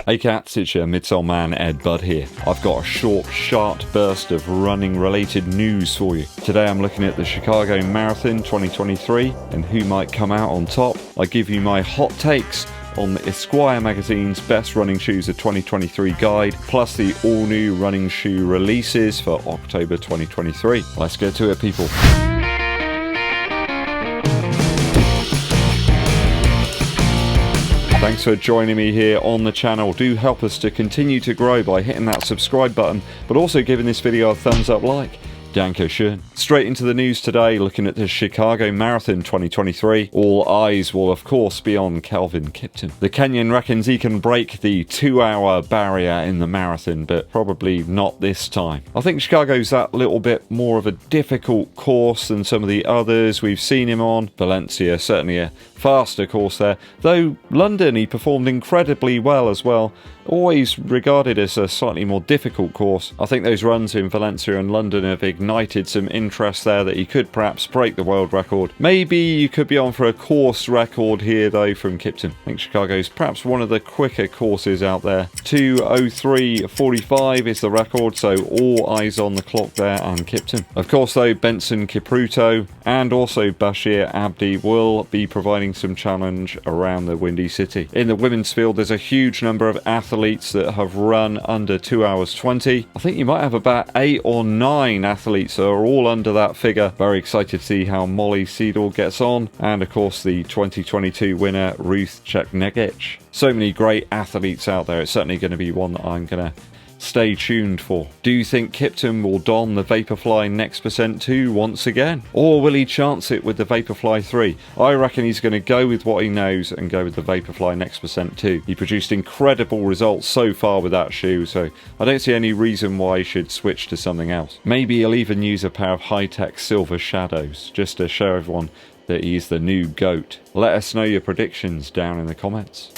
Hey cats, it's your midsole man EDDBUD here. I've got a short, sharp burst of running related news for you. Today I'm looking at the Chicago Marathon 2023 and who might come out on top. I give you my hot takes on the ESQUIRE magazine's best running shoes of 2023 guide, plus the all new running shoe releases for October 2023. Let's get to it, people. Thanks for joining me here on the channel. Do help us to continue to grow by hitting that subscribe button, but also giving this video a thumbs up like. Danke schön. Straight into the news today, looking at the Chicago Marathon 2023. All eyes will of course be on Kelvin Kiptum. The Kenyan reckons he can break the 2-hour barrier in the marathon, but probably not this time. I think Chicago's that little bit more of a difficult course than some of the others we've seen him on. Valencia, certainly a faster course there, though London he performed incredibly well as well. Always regarded as a slightly more difficult course. I think those runs in Valencia and London have ignited some interest there that he could perhaps break the world record. Maybe you could be on for a course record here though from Kiptum. I think Chicago's perhaps one of the quicker courses out there. 2:03:45 is the record, so all eyes on the clock there on Kiptum. Of course though, Benson Kipruto and also Bashir Abdi will be providing some challenge around the Windy City. In the women's field there's a huge number of athletes that have run under 2:20. I think you might have about 8 or 9 athletes that are all under that figure. Very excited to see how Molly Seidel gets on, and of course the 2022 winner Ruth Chepngetich. So many great athletes out there. It's certainly going to be one that I'm going to stay tuned for. Do you think Kiptum will don the Vaporfly Next Percent 2 once again? Or will he chance it with the Vaporfly 3? I reckon he's going to go with what he knows and go with the Vaporfly Next Percent 2. He produced incredible results so far with that shoe, so I don't see any reason why he should switch to something else. Maybe he'll even use a pair of high-tech silver shadows, just to show everyone that he's the new GOAT. Let us know your predictions down in the comments.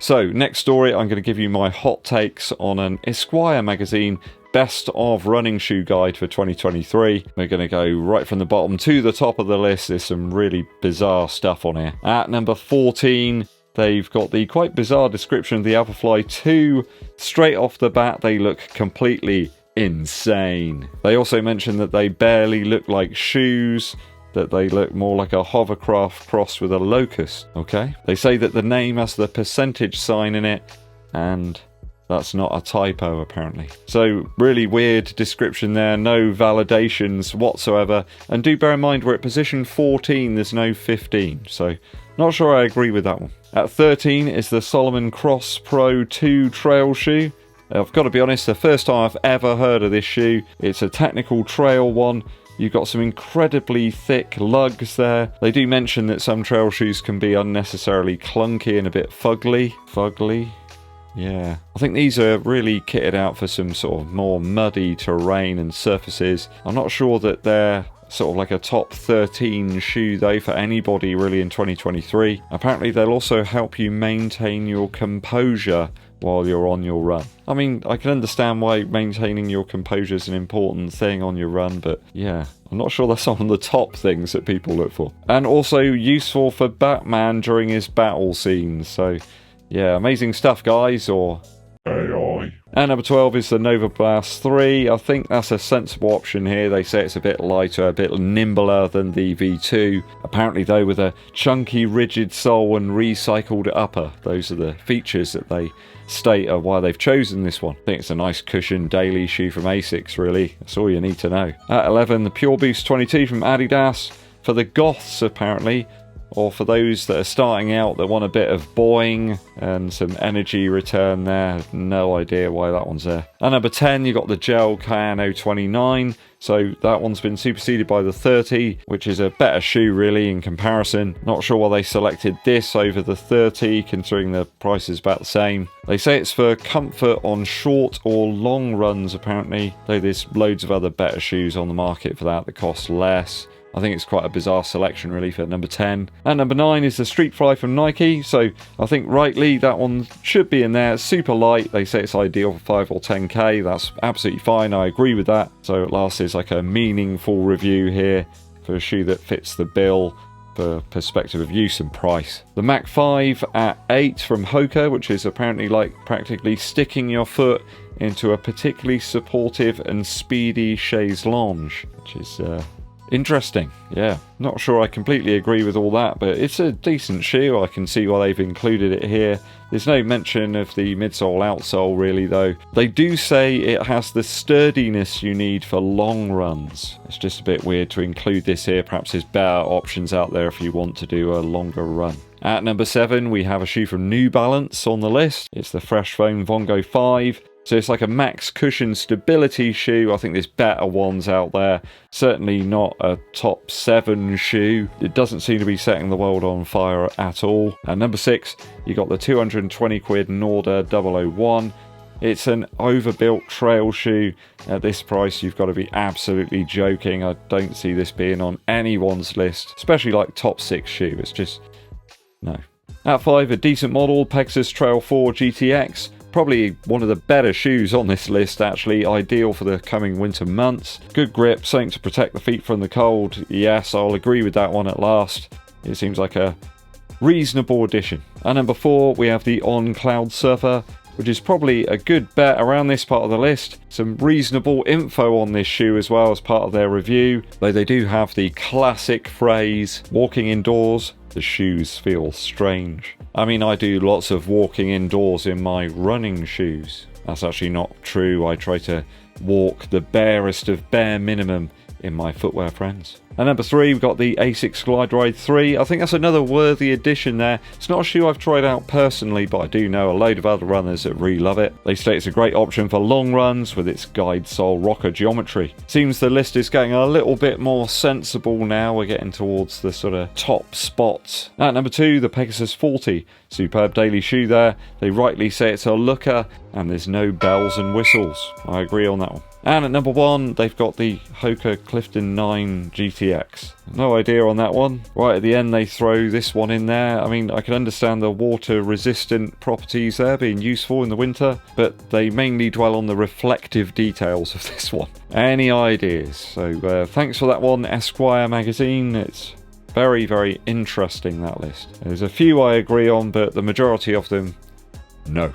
So, next story, I'm going to give you my hot takes on an ESQUIRE magazine best of running shoe guide for 2023. We're going to go right from the bottom to the top of the list. There's some really bizarre stuff on here. At number 14, they've got the quite bizarre description of the Alphafly 2. Straight off the bat, they look completely insane. They also mention that they barely look like shoes, that they look more like a hovercraft crossed with a locust. Okay, they say that the name has the percentage sign in it, and that's not a typo apparently. So really weird description there, no validations whatsoever, and do bear in mind we're at position 14, there's no 15, so not sure I agree with that one. At 13 is the Salomon Cross Pro 2 trail shoe. I've got to be honest, the first time I've ever heard of this shoe. It's a technical trail one. You've got some incredibly thick lugs there. They do mention that some trail shoes can be unnecessarily clunky and a bit fugly. Fugly? Yeah. I think these are really kitted out for some sort of more muddy terrain and surfaces. I'm not sure that they're sort of like a top 13 shoe though for anybody really in 2023. Apparently they'll also help you maintain your composure while you're on your run. I mean, I can understand why maintaining your composure is an important thing on your run, but yeah, I'm not sure that's one of the top things that people look for. And also useful for Batman during his battle scenes, so yeah, amazing stuff guys, or AI. And number 12 is the Nova Blast 3. I think that's a sensible option here. They say it's a bit lighter, a bit nimbler than the V2. Apparently though, with a chunky rigid sole and recycled upper. Those are the features that they state are why they've chosen this one. I think it's a nice cushion daily shoe from Asics really. That's all you need to know. At 11, the Pure Boost 22 from Adidas. For the goths apparently, or for those that are starting out that want a bit of boing and some energy return there. I have no idea why that one's there. At number 10, you got the Gel Cayano 29. So that one's been superseded by the 30, which is a better shoe really in comparison. Not sure why they selected this over the 30, considering the price is about the same. They say it's for comfort on short or long runs apparently, though there's loads of other better shoes on the market for that cost less. I think it's quite a bizarre selection really for number 10. At number 9 is the Street Fly from Nike. So I think rightly that one should be in there. It's super light. They say it's ideal for 5 or 10k. That's absolutely fine. I agree with that. So at last is like a meaningful review here for a shoe that fits the bill perspective of use and price. The Mach 5 at 8 from Hoka, which is apparently like practically sticking your foot into a particularly supportive and speedy chaise longue, which is interesting. Yeah, not sure I completely agree with all that, but it's a decent shoe. I can see why they've included it here. There's no mention of the midsole outsole really though. They do say it has the sturdiness you need for long runs. It's just a bit weird to include this here. Perhaps there's better options out there if you want to do a longer run. At number 7 we have a shoe from New Balance on the list. It's the Fresh Foam Vongo 5. So it's like a max cushion stability shoe. I think there's better ones out there. Certainly not a top 7 shoe. It doesn't seem to be setting the world on fire at all. At number 6, you got the 220 quid Norda 001. It's an overbuilt trail shoe. At this price, you've got to be absolutely joking. I don't see this being on anyone's list, especially like top 6 shoe. It's just, no. At 5, a decent model, Pegasus Trail 4 GTX. Probably one of the better shoes on this list actually, ideal for the coming winter months. Good grip, something to protect the feet from the cold. Yes, I'll agree with that one at last. It seems like a reasonable addition. At number 4 we have the On Cloud Surfer, which is probably a good bet around this part of the list. Some reasonable info on this shoe as well as part of their review, though they do have the classic phrase, walking indoors, the shoes feel strange. I mean, I do lots of walking indoors in my running shoes. That's actually not true. I try to walk the barest of bare minimum in my footwear, friends. At number 3, we've got the Asics Glide Ride 3. I think that's another worthy addition there. It's not a shoe I've tried out personally, but I do know a load of other runners that really love it. They say it's a great option for long runs with its guide sole rocker geometry. Seems the list is getting a little bit more sensible now. We're getting towards the sort of top spots. At number 2, the Pegasus 40. Superb daily shoe there. They rightly say it's a looker and there's no bells and whistles. I agree on that one. And at number 1, they've got the Hoka Clifton 9 GTX. No idea on that one. Right at the end, they throw this one in there. I mean, I can understand the water-resistant properties there being useful in the winter, but they mainly dwell on the reflective details of this one. Any ideas? So thanks for that one, Esquire magazine. It's very, very interesting, that list. There's a few I agree on, but the majority of them, no.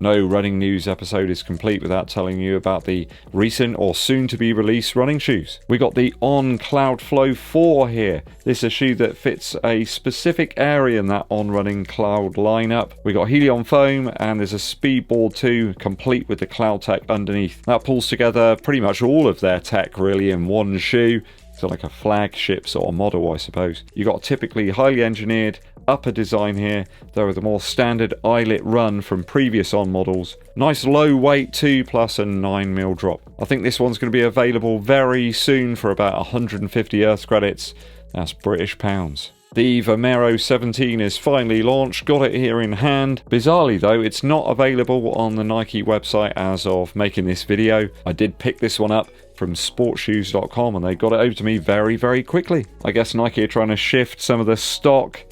No running news episode is complete without telling you about the recent or soon to be released running shoes. We got the On Cloud Flow 4 here. This is a shoe that fits a specific area in that On Running Cloud lineup. We got Helion foam and there's a speedboard too, complete with the Cloud Tech underneath. That pulls together pretty much all of their tech really in one shoe. So like a flagship sort of model, I suppose. You got typically highly engineered upper design here, though with a more standard eyelet run from previous On models. Nice low weight too, plus a 9mm drop. I think this one's going to be available very soon for about 150 Earth credits. That's British pounds. The Vomero 17 is finally launched, got it here in hand. Bizarrely though, it's not available on the Nike website as of making this video. I did pick this one up from sportshoes.com and they got it over to me very, very quickly. I guess Nike are trying to shift some of the stock.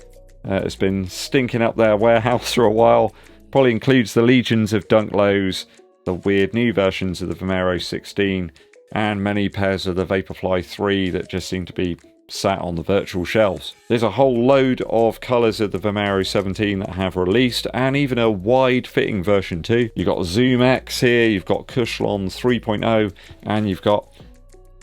It's been stinking up their warehouse for a while. Probably includes the legions of Dunk Lows, the weird new versions of the Vomero 16, and many pairs of the Vaporfly 3 that just seem to be sat on the virtual shelves. There's a whole load of colours of the Vomero 17 that have released, and even a wide fitting version too. You've got Zoom X here, you've got Cushlon 3.0, and you've got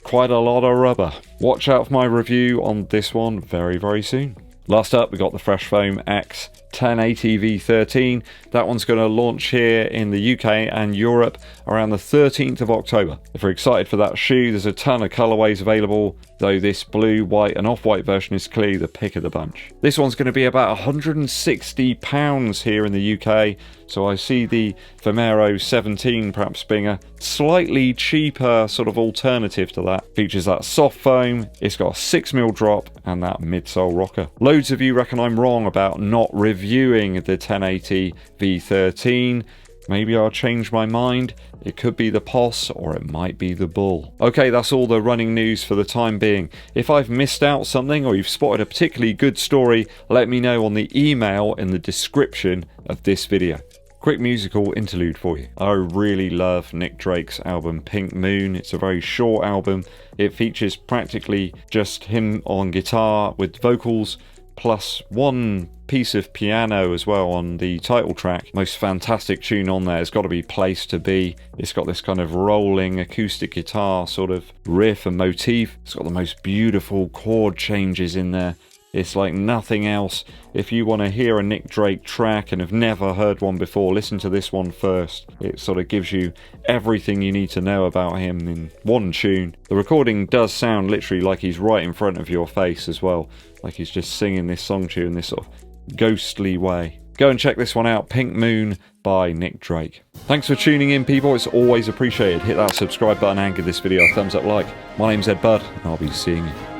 quite a lot of rubber. Watch out for my review on this one very, very soon. Last up, we got the Fresh Foam X 1080 V13. That one's going to launch here in the UK and Europe around the 13th of October. If you're excited for that shoe, there's a ton of colorways available, though this blue, white and off-white version is clearly the pick of the bunch. This one's going to be about £160 here in the UK, so I see the Vomero 17 perhaps being a slightly cheaper sort of alternative to that. Features that soft foam, it's got a 6mm drop and that midsole rocker. Loads of you reckon I'm wrong about not reviewing the 1080 V13. Maybe I'll change my mind. It could be the POS or it might be the Bull. Okay, that's all the running news for the time being. If I've missed out something or you've spotted a particularly good story, let me know on the email in the description of this video. Quick musical interlude for you. I really love Nick Drake's album Pink Moon. It's a very short album. It features practically just him on guitar with vocals, plus one piece of piano as well on the title track. Most fantastic tune on there. It's got to be Place to Be. It's got this kind of rolling acoustic guitar sort of riff and motif. It's got the most beautiful chord changes in there. It's like nothing else. If you want to hear a Nick Drake track and have never heard one before, listen to this one first. It sort of gives you everything you need to know about him in one tune. The recording does sound literally like he's right in front of your face as well. Like he's just singing this song to you in this sort of ghostly way. Go and check this one out, Pink Moon by Nick Drake. Thanks for tuning in, people. It's always appreciated. Hit that subscribe button and give this video a thumbs up like. My name's EDDBUD, and I'll be seeing you